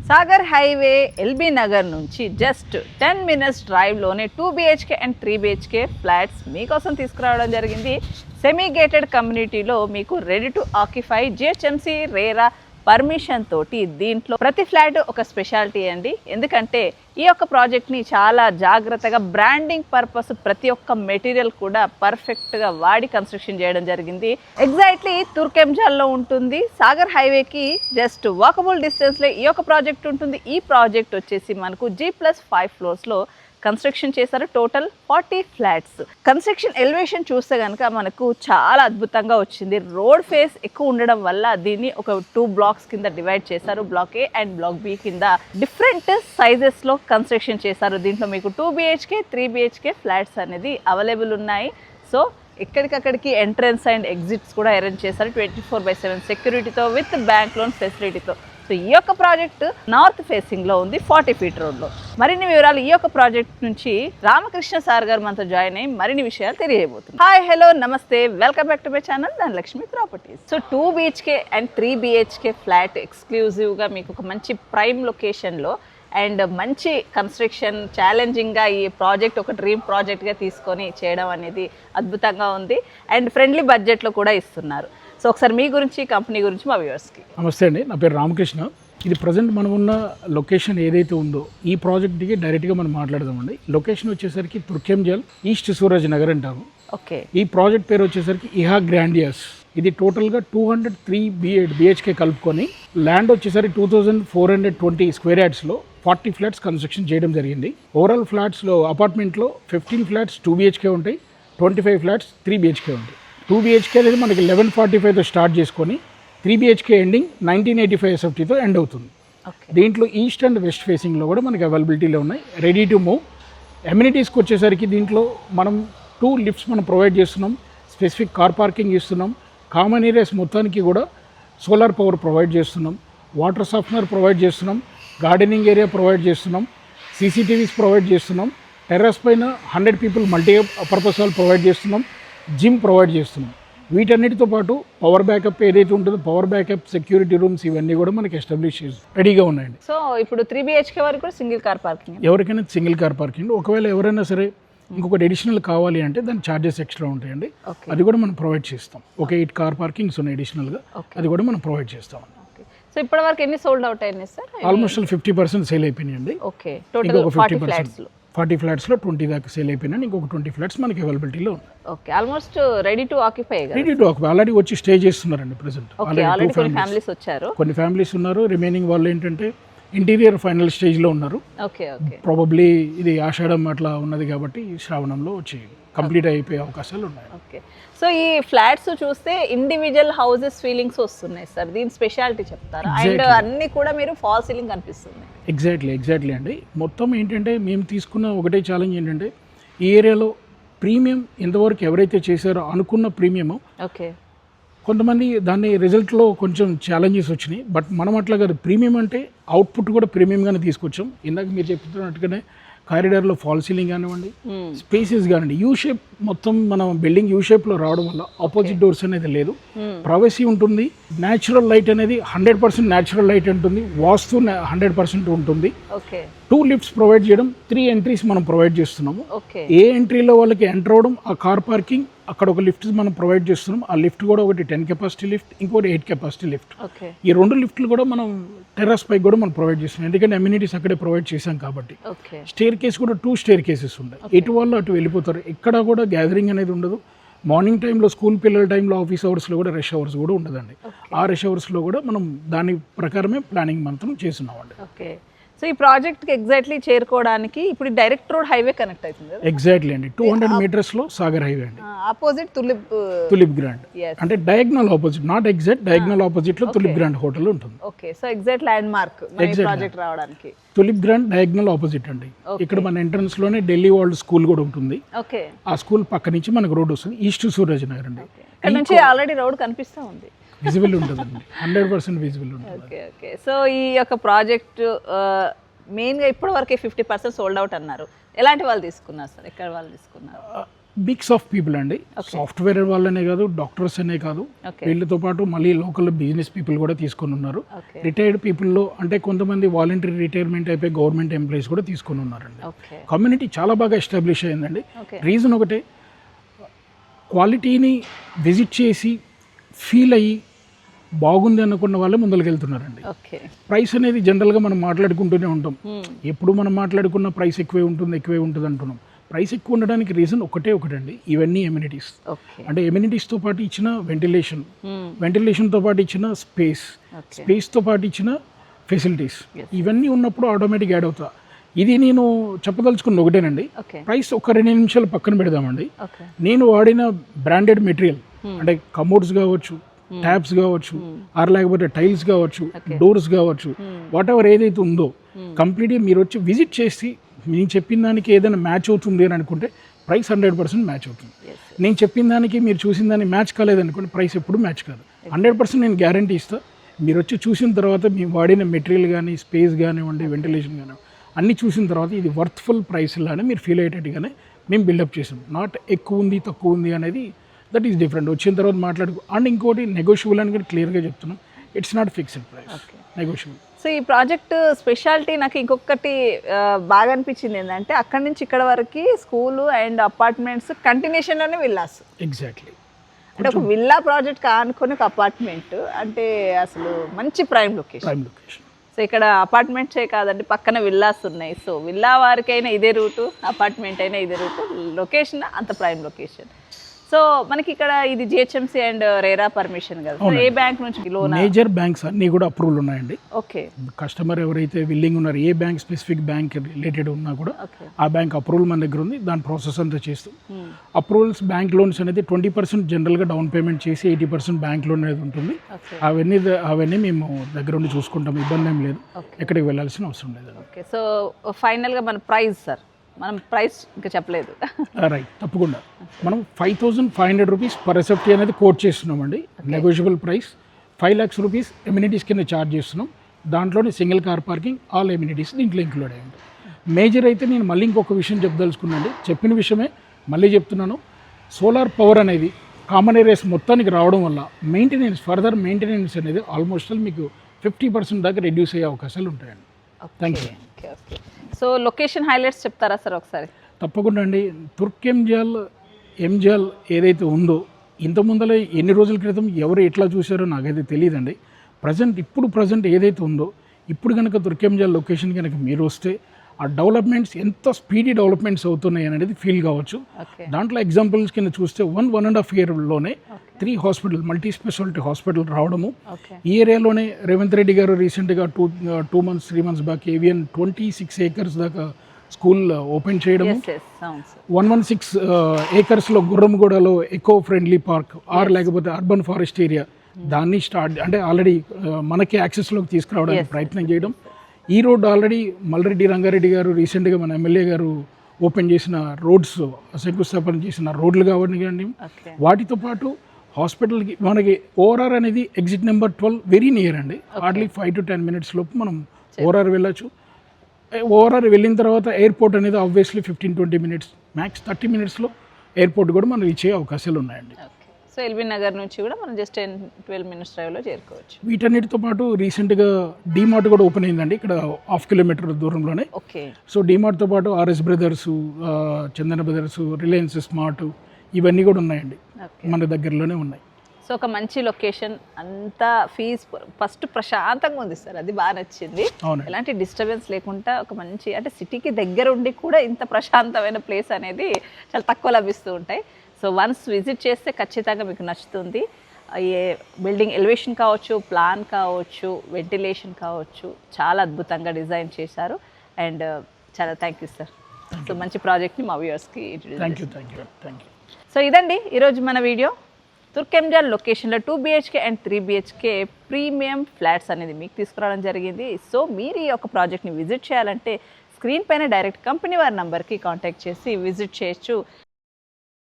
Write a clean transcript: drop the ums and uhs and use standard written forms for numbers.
Sagar highway LB Nagar నుంచి just 10 minutes డ్రైవ్లోనే 2 BHK and 3 BHK flats మీకోసం తీసుకురావడం జరిగింది. సెమీ గేటెడ్ కమ్యూనిటీలో మీకు ready to occupy GHMC RERA permission తోటి దీంట్లో ప్రతి ఫ్లాట్ ఒక స్పెషాలిటీ అండి. ఎందుకంటే ఈ యొక్క ప్రాజెక్ట్ని చాలా జాగ్రత్తగా బ్రాండింగ్ పర్పస్ ప్రతి ఒక్క మెటీరియల్ కూడా పర్ఫెక్ట్గా వాడి కన్స్ట్రక్షన్ చేయడం జరిగింది. ఎగ్జాక్ట్లీ తుర్కెంజాల్లో ఉంటుంది. సాగర్ హైవేకి జస్ట్ వాకబుల్ డిస్టెన్స్లో ఈ యొక్క ప్రాజెక్ట్ ఉంటుంది. ఈ ప్రాజెక్ట్ వచ్చేసి మనకు G+5 ఫ్లోర్స్లో కన్స్ట్రక్షన్ చేశారు. Total 40 flats. కన్స్ట్రక్షన్ ఎలివేషన్ చూస్తే కనుక మనకు చాలా అద్భుతంగా వచ్చింది. రోడ్ ఫేస్ ఎక్కువ ఉండడం వల్ల దీన్ని ఒక 2 blocks కింద డివైడ్ చేశారు. Block A and block B కింద డిఫరెంట్ సైజెస్లో కన్స్ట్రక్షన్ చేశారు. దీంట్లో మీకు 2 BHK 3 BHK ఫ్లాట్స్ అనేది అవైలబుల్ ఉన్నాయి. సో ఎక్కడికక్కడికి ఎంట్రన్స్ అండ్ ఎగ్జిట్స్ కూడా అరేంజ్ చేశారు 24/7 సెక్యూరిటీతో విత్ బ్యాంక్ లోన్ ఫెసిలిటీతో. సో ఈ యొక్క ప్రాజెక్ట్ నార్త్ ఫేసింగ్లో ఉంది, 40 feet రోడ్లో. మరిన్ని వివరాలు ఈ యొక్క ప్రాజెక్ట్ నుంచి రామకృష్ణ సార్ గారు మనతో జాయిన్ అయ్యి మరిన్ని విషయాలు తెలియజేయబోతున్నారు. హాయ్, హలో, నమస్తే, welcome back to my channel Dhanalakshmi properties. So 2 BHK and 3 BHK flat ఎక్స్క్లూజివ్గా మీకు ఒక మంచి ప్రైమ్ లొకేషన్లో అండ్ మంచి కన్స్ట్రక్షన్ ఛాలెంజింగ్గా ఈ ప్రాజెక్ట్ ఒక డ్రీమ్ ప్రాజెక్ట్గా తీసుకొని చేయడం అనేది అద్భుతంగా ఉంది. అండ్ ఫ్రెండ్లీ బడ్జెట్లో కూడా ఇస్తున్నారు. సో ఒకసారి మీ గురించి, కంపెనీ గురించి మా వ్యూవర్స్కి. నమస్తే అండి, నా పేరు రామకృష్ణ. ఇది ప్రజెంట్ మనం ఉన్న లొకేషన్ ఏదైతే ఉందో ఈ ప్రాజెక్ట్కి డైరెక్ట్గా మనం మాట్లాడదామండి. లొకేషన్ వచ్చేసరికి తుర్కెంజల్, ఈస్ట్ సూరజ్ నగర్ అంటారు. ఓకే. ఈ ప్రాజెక్ట్ పేరు వచ్చేసరికి ఇహా గ్రాండియస్. ఇది టోటల్గా 203 BHK కలుపుకొని ల్యాండ్ వచ్చేసరికి 2420 square yardsలో 40 ఫ్లాట్స్ కన్స్ట్రక్షన్ చేయడం జరిగింది. ఓవరాల్ ఫ్లాట్స్లో అపార్ట్మెంట్లో 15 ఫ్లాట్స్ 2 BHK ఉంటాయి, 25 ఫ్లాట్స్ 3 BHK ఉంటాయి. 2 BHK అనేది మనకి 1145తో స్టార్ట్ చేసుకొని 3 BHK ఎండింగ్ 1985 SFTతో ఎండ్ అవుతుంది. దీంట్లో ఈస్ట్ అండ్ వెస్ట్ ఫేసింగ్లో కూడా మనకి అవైలబిలిటీలో ఉన్నాయి, రెడీ టు మూవ్. ఎమ్యూనిటీస్కి వచ్చేసరికి దీంట్లో మనం 2 లిఫ్ట్స్ మనం ప్రొవైడ్ చేస్తున్నాం, స్పెసిఫిక్ కార్ పార్కింగ్ ఇస్తున్నాం, కామన్ ఏరియాస్ మొత్తానికి కూడా సోలార్ పవర్ ప్రొవైడ్ చేస్తున్నాం, వాటర్ సాఫ్ట్నర్ ప్రొవైడ్ చేస్తున్నాం, గార్డెనింగ్ ఏరియా ప్రొవైడ్ చేస్తున్నాం, CCTVs ప్రొవైడ్ చేస్తున్నాం, టెర్రస్ పైన 100 people multi purpose hall provide చేస్తున్నాం, జిమ్ ప్రొవైడ్ చేస్తున్నాం. వీటన్నిటితో పాటు పవర్ బ్యాకప్ ఏదైతే ఉంటుందో పవర్ బ్యాకప్, సెక్యూరిటీ రూమ్స్ ఇవన్నీ కూడా మనకి ఎస్టాబ్లిష్ చేసి రెడీగా ఉన్నాయండి. సో ఇప్పుడు 3 BHK వరకు కూడా సింగిల్ కార్ పార్కింగ్. ఎవరికైనా సింగిల్ కార్ పార్కింగ్. ఒకవేళ ఎవరైనా సరే ఇంకొకటి అడిషనల్ కావాలి అంటే దాని ఛార్జెస్ ఎక్స్ట్రా ఉంటాయండి. అది కూడా మనం ప్రొవైడ్ చేస్తాం. ఒక 8 కార్ పార్కింగ్స్ ఉన్నాయి అడిషనల్గా, అది కూడా మనం ప్రొవైడ్ చేస్తాం. సో ఇప్పటి వరకు ఎన్ని సోల్డ్ అవుట్ అయినాయి సార్? ఆల్మోస్ట్ 50% సేల్ అయిపోయినాయండి. ఓకే. టోటల్ 40 ఫ్లాట్స్లో 20 దాకా సేల్ అయిపోయినాయి. ఇంకొక 20 ఫ్లాట్స్ మనకి అవైలబిలిటీలో ఉన్నాయి. Okay. Almost ready to occupy. Ready to occupy already వచ్చి స్టే చేస్తున్నారండి ప్రెసెంట్. ఆల్రెడీ కొన్ని ఫ్యామిలీస్ వచ్చారు, కొన్ని ఫ్యామిలీస్ ఉన్నారు. రిమైనింగ్ వాళ్ళు ఏంటంటే ఇంటీరియర్ ఫైనల్ స్టేజ్లో ఉన్నారు. Okay okay. ప్రాబబ్లీ ఇది ఆషాఢం అట్లా ఉన్నది కాబట్టి శ్రావణంలో వచ్చి కంప్లీట్ అయిపోయే అవకాశాలు ఉన్నాయి. ఓకే. సో ఈ ఫ్లాట్స్ చూస్తే ఇండివిజువల్ హౌసెస్ ఫీలింగ్స్ వస్తున్నాయి సార్, దీని స్పెషాలిటీ చెప్తారా? అండ్ అన్ని కూడా మీరు ఫాల్ సీలింగ్ కనిపిస్తుంది. ఎగ్జాక్ట్లీ అండి. మొత్తం ఏంటంటే మేము తీసుకున్న ఒకటే ఛాలెంజ్ ఏంటంటే ఈ ఏరియాలో ప్రీమియం ఎంతవరకు ఎవరైతే చేశారో అనుకున్న ప్రీమియం, ఓకే, కొంతమంది దాన్ని రిజల్ట్లో కొంచెం ఛాలెంజెస్ వచ్చినాయి. బట్ మనం అట్లా కాదు, ప్రీమియం అంటే అవుట్పుట్ కూడా ప్రీమియంగానే తీసుకొచ్చాం. ఇందాక మీరు చెప్తున్నట్టుగానే కారిడార్లో ఫాల్ సీలింగ్ కానివ్వండి, స్పేసెస్ కానివ్వండి, యూ షేప్ మొత్తం మనం బిల్డింగ్ యూ షేప్లో రావడం వల్ల ఆపోజిట్ డోర్స్ అనేది లేదు, ప్రైవసీ ఉంటుంది, న్యాచురల్ లైట్ అనేది 100% న్యాచురల్ లైట్ ఉంటుంది, వాస్తు 100% ఉంటుంది. 2 లిఫ్ట్స్ ప్రొవైడ్ చేయడం, 3 ఎంట్రీస్ మనం ప్రొవైడ్ చేస్తున్నాము. ఏ ఎంట్రీలో వాళ్ళకి ఎంటర్ అవడం, ఆ కార్ పార్కింగ్, అక్కడ ఒక లిఫ్ట్ మనం ప్రొవైడ్ చేస్తున్నాం. ఆ లిఫ్ట్ కూడా ఒకటి 10 capacity లిఫ్ట్, ఇంకోటి 8 capacity లిఫ్ట్. ఈ 2 లిఫ్ట్లు కూడా మనం టెర్రస్ పైకి కూడా మనం ప్రొవైడ్ చేస్తున్నాం, ఎందుకంటే అమ్యూనిటీస్ అక్కడే ప్రొవైడ్ చేసాం కాబట్టి. స్టేర్ కేస్ కూడా 2 స్టేర్ కేసెస్ ఉన్నాయి. ఎటు వాళ్ళు అటు వెళ్ళిపోతారు, ఎక్కడ కూడా గ్యాదరింగ్ అనేది ఉండదు. మార్నింగ్ టైంలో స్కూల్ పిల్లల టైంలో ఆఫీస్ అవర్స్లో కూడా రష్ అవర్స్ కూడా ఉండదండి. ఆ రష్ అవర్స్లో కూడా మనం దాని ప్రకారమే ప్లానింగ్ మాత్రం చేస్తున్నామండి. ఓకే. సో ఈ ప్రాజెక్ట్కి ఎగ్జాక్ట్లీ చేరుకోవడానికి ఇప్పుడు డైరెక్ట్ రోడ్ హైవే కనెక్ట్ అవుతుంది. ఎగ్జాక్ట్లీ అండి, 200 మీటర్స్లో సాగర్ హైవే అండి. ఆపోజిట్ తులిప్ గ్రాండ్, అంటే diagonal opposite, not exact, diagonal opposite లో తులిప్ గ్రాండ్ హోటల్ ఉంటుంది. Okay. So exact land mark project రావడానికి తులిప్ గ్రాండ్ డయాగ్నల్ ఆపోజిట్ అండి. ఇక్కడ మన ఎంట్రన్స్ లోనే ఢిల్లీ వరల్డ్ స్కూల్ కూడా ఉంటుంది. ఓకే. ఆ స్కూల్ పక్క నుంచి మనకు రోడ్ వస్తుంది, ఈస్ట్ సూరజ్ నగర్ అండి. ఇక్కడ నుంచి ఆల్రెడీ రోడ్ కనిపిస్తూ ఉంది, విజిబుల్ ఉంటుందండి, 100% విజిబుల్ ఉంటుంది. Okay okay. సో ఈ యొక్క ప్రాజెక్ట్ మెయిన్గా ఇప్పటి వరకే 50% సోల్డ్ అవుట్ అన్నారు. ఎలాంటి వాళ్ళు తీసుకున్నారు సార్? ఎక్కడ వాళ్ళు తీసుకున్నారు? మిక్స్ ఆఫ్ పీపుల్ అండి. సాఫ్ట్వేర్ వాళ్ళనే కాదు, డాక్టర్స్ అనే కాదు, వీళ్ళతో పాటు మళ్ళీ లోకల్ బిజినెస్ పీపుల్ కూడా తీసుకొని ఉన్నారు. రిటైర్డ్ పీపుల్లో అంటే కొంతమంది వాలంటరీ రిటైర్మెంట్ అయిపోయి గవర్నమెంట్ ఎంప్లాయీస్ కూడా తీసుకొని ఉన్నారండి. కమ్యూనిటీ చాలా బాగా ఎస్టాబ్లిష్ అయిందండి. రీజన్ ఒకటే, క్వాలిటీని విజిట్ చేసి ఫీల్ అయ్యి బాగుంది అనుకున్న వాళ్ళే ముందరికి వెళ్తున్నారండి. ప్రైస్ అనేది జనరల్గా మనం మాట్లాడుకుంటూనే ఉంటాం. ఎప్పుడు మనం మాట్లాడుకున్న ప్రైస్ ఎక్కువే ఉంటుంది అంటున్నాం. ప్రైస్ ఎక్కువ ఉండడానికి రీజన్ ఒకటండి, ఇవన్నీ ఎమ్యూనిటీస్. అంటే ఎమ్యూనిటీస్తో పాటు ఇచ్చిన వెంటిలేషన్తో పాటు ఇచ్చిన స్పేస్తో పాటు ఇచ్చిన ఫెసిలిటీస్, ఇవన్నీ ఉన్నప్పుడు ఆటోమేటిక్ యాడ్ అవుతా. ఇది నేను చెప్పదలుచుకున్న ఒకటేనండి. ప్రైస్ ఒక 2 నిమిషాలు పక్కన పెడదామండి. నేను వాడిన బ్రాండెడ్ మెటీరియల్ అంటే కమోడ్స్ కావచ్చు, ట్యాబ్స్ కావచ్చు, ఆర్ లేకపోతే టైల్స్ కావచ్చు, డోర్స్ కావచ్చు, వాట్ ఎవర్ ఏదైతే ఉందో కంప్లీట్గా మీరు వచ్చి విజిట్ చేసి నేను చెప్పిన దానికి ఏదైనా మ్యాచ్ అవుతుంది అని అనుకుంటే ప్రైస్ 100% మ్యాచ్ అవుతుంది. నేను చెప్పిన దానికి మీరు చూసిన దానికి మ్యాచ్ కాలేదనుకోండి, ప్రైస్ ఎప్పుడు మ్యాచ్ కాదు. 100% నేను గ్యారంటీ ఇస్తాను. మీరు వచ్చి చూసిన తర్వాత మీ వాడిన మెటీరియల్ కానీ, స్పేస్ కానివ్వండి, వెంటిలేషన్ కానీ అన్నీ చూసిన తర్వాత ఇది వర్త్ఫుల్ ప్రైస్ లానే మీరు ఫీల్ అయ్యేటట్టుగానే మేము బిల్డప్ చేసాం. నాట్ ఎక్కువ ఉంది తక్కువ ఉంది అనేది, దట్ ఈస్ డిఫరెంట్. వచ్చిన తర్వాత మాట్లాడుకో. అండ్ ఇంకోటి నెగోషియబుల్ అని కూడా క్లియర్గా చెప్తున్నాం. It's not fixed price, negotiable. So ఈ ప్రాజెక్ట్ స్పెషాలిటీ నాకు ఇంకొకటి బాగా అనిపించింది ఏంటంటే, అక్కడి నుంచి ఇక్కడ వరకు స్కూలు అండ్ అపార్ట్మెంట్స్ కంటిన్యూషన్లోనే విల్లాస్. ఎగ్జాక్ట్లీ. అంటే ఒక విల్లా ప్రాజెక్ట్ కానుకొని ఒక అపార్ట్మెంట్ అంటే అసలు మంచి ప్రైమ్ లొకేషన్. సో ఇక్కడ అపార్ట్మెంట్సే కాదండి, పక్కన విల్లాస్ ఉన్నాయి. సో విల్లా వారికైనా ఇదే రూటు, అపార్ట్మెంట్ అయినా ఇదే రూటు, లొకేషన్ అంత ప్రైమ్ లొకేషన్. సో మనకి ఇక్కడ ఇది జిహెచ్ఎంసీ అండ్ రేరా పర్మిషన్ కదా. ఏ బ్యాంక్ నుంచి లోన్? మేజర్ బ్యాంక్స్ అన్నీ కూడా అప్రూవల్ ఉన్నాయండి. ఓకే. కస్టమర్ ఎవరైతే విల్లింగ్ ఉన్నారు, ఏ బ్యాంక్ స్పెసిఫిక్ బ్యాంక్ రిలేటెడ్ ఉన్నా కూడా ఆ బ్యాంక్ అప్రూవల్ మన దగ్గర ఉంది. దాని ప్రాసెస్ అంతా చేస్తాం. అప్రూవల్స్ బ్యాంక్ లోన్స్ అనేది 20% జనరల్గా డౌన్ పేమెంట్ చేసి 80% బ్యాంక్ లోన్ అనేది ఉంటుంది. అవన్నీ మేము దగ్గర ఉండి చూసుకుంటాం. ఇబ్బంది ఏం లేదు, ఎక్కడికి వెళ్ళాల్సిన అవసరం లేదు. ఓకే. సో ఫైనల్గా మన ప్రైస్ సార్, మనం ప్రైస్ ఇంకా చెప్పలేదు. రైట్, తప్పకుండా. మనం 5,500 రూపీస్ పర్ ఎస్ఎఫ్టీ అనేది కోట్ చేస్తున్నామండి. Negotiable price. 5 lakhs rupees amenities కింద ఛార్జ్ చేస్తున్నాం. దాంట్లోనే single car parking, all amenities దీంట్లో ఇంక్లూడ్ అయ్యి ఉంటాయి. మేజర్ అయితే నేను మళ్ళీ ఇంకొక విషయం చెప్పదలుచుకున్నాండి. చెప్పిన విషయమే మళ్ళీ చెప్తున్నాను. సోలార్ పవర్ అనేది కామన్ ఏరియాస్ మొత్తానికి రావడం వల్ల ఫర్దర్ మెయింటెనెన్స్ అనేది ఆల్మోస్ట్ మీకు 50% దాకా రెడ్యూస్ అయ్యే అవకాశాలు ఉంటాయండి. Thank you. Okay. So location highlights చెప్తారా సార్ ఒకసారి? తప్పకుండా అండి. ఎంజాల్ ఏదైతే ఉందో, ఇంత ముందర ఎన్ని రోజుల క్రితం ఎవరు ఎట్లా చూశారో నాకైతే తెలియదండి. ప్రజెంట్ ఏదైతే ఉందో, ఇప్పుడు కనుక తుర్కెంజాల్ లొకేషన్ కనుక మీరు వస్తే ఆ డెవలప్మెంట్స్ ఎంత స్పీడీ డెవలప్మెంట్స్ అవుతున్నాయి అనేది ఫీల్ కావచ్చు. దాంట్లో ఎగ్జాంపుల్స్ కింద చూస్తే 1.5 yearలోనే 3 హాస్పిటల్, మల్టీ స్పెషాలిటీ హాస్పిటల్ రావడము. ఈ ఏరియాలోనే రేవంత్ రెడ్డి గారు రీసెంట్గా 2-3 months బ్యాక్ ఏవియన్ 26 acres దాకా స్కూల్ ఓపెన్ చేయడము. 116 acresలో గుర్రంగూడలో ఎకో ఫ్రెండ్లీ పార్క్ ఆర్ లేకపోతే అర్బన్ ఫారెస్ట్ ఏరియా, దాన్ని స్టార్ట్ అంటే ఆల్రెడీ మనకి యాక్సెస్లోకి తీసుకురావడానికి ప్రయత్నం చేయడం. ఈ రోడ్ ఆల్రెడీ మల్రెడ్డి రంగారెడ్డి గారు రీసెంట్గా మన ఎమ్మెల్యే గారు ఓపెన్ చేసిన రోడ్స్, శంకుస్థాపన చేసిన రోడ్లు కావండి. వాటితో పాటు హాస్పిటల్కి మనకి ఓఆర్ఆర్ అనేది ఎగ్జిట్ నెంబర్ 12 వెరీ నియర్ అండి. హార్డ్లీ 5 to 10 minutes లోపు మనం ఓఆర్ఆర్ వెళ్ళచ్చు. ఓఆర్ఆర్ వెళ్ళిన తర్వాత ఎయిర్పోర్ట్ అనేది ఆబ్వియస్లీ 15-20 minutes, మ్యాక్స్ 30 minutesలో ఎయిర్పోర్ట్ కూడా మనం రీచ్ అయ్యే అవకాశాలు ఉన్నాయండి. సో ఎల్బీ నగర్ నుంచి కూడా మనం జస్ట్ 10-12 minutes డ్రైవ్లో చేరుకోవచ్చు. వీటన్నిటితో పాటు రీసెంట్గా డీమార్ట్ కూడా ఓపెన్ అయిందండి ఇక్కడ 1/2 kilometer దూరంలోనే. ఓకే. సో డీమార్ట్తో పాటు ఆర్ఎస్ బ్రదర్స్, చందన బ్రదర్స్, రిలయన్స్ స్మార్ట్ ఇవన్నీ కూడా ఉన్నాయండి, మన దగ్గరలోనే ఉన్నాయి. సో ఒక మంచి లొకేషన్, అంతా ఫస్ట్ ప్రశాంతంగా ఉంది సార్, అది బాగా నచ్చింది. ఎలాంటి డిస్టర్బెన్స్ లేకుండా ఒక మంచి, అంటే సిటీకి దగ్గర ఉండి కూడా ఇంత ప్రశాంతమైన ప్లేస్ అనేది చాలా తక్కువ లభిస్తూ ఉంటాయి. సో వన్స్ విజిట్ చేస్తే ఖచ్చితంగా మీకు నచ్చుతుంది. ఏ బిల్డింగ్ ఎలివేషన్ కావచ్చు, ప్లాన్ కావచ్చు, వెంటిలేషన్ కావచ్చు, చాలా అద్భుతంగా డిజైన్ చేశారు. అండ్ చాలా థ్యాంక్ యూ సార్. సో మంచి ప్రాజెక్ట్ని మా వ్యూవర్స్కి ఇంట్రడ్యూస్. Thank you. సో ఇదండి ఈరోజు మన వీడియో. తుర్కెంజాల్ లొకేషన్లో 2 BHK and 3 BHK premium flats అనేది మీకు తీసుకురావడం జరిగింది. సో మీరు ఈ యొక్క ప్రాజెక్ట్ని విజిట్ చేయాలంటే స్క్రీన్ పైన డైరెక్ట్ కంపెనీ వారి నెంబర్కి కాంటాక్ట్ చేసి విజిట్ చేయొచ్చు.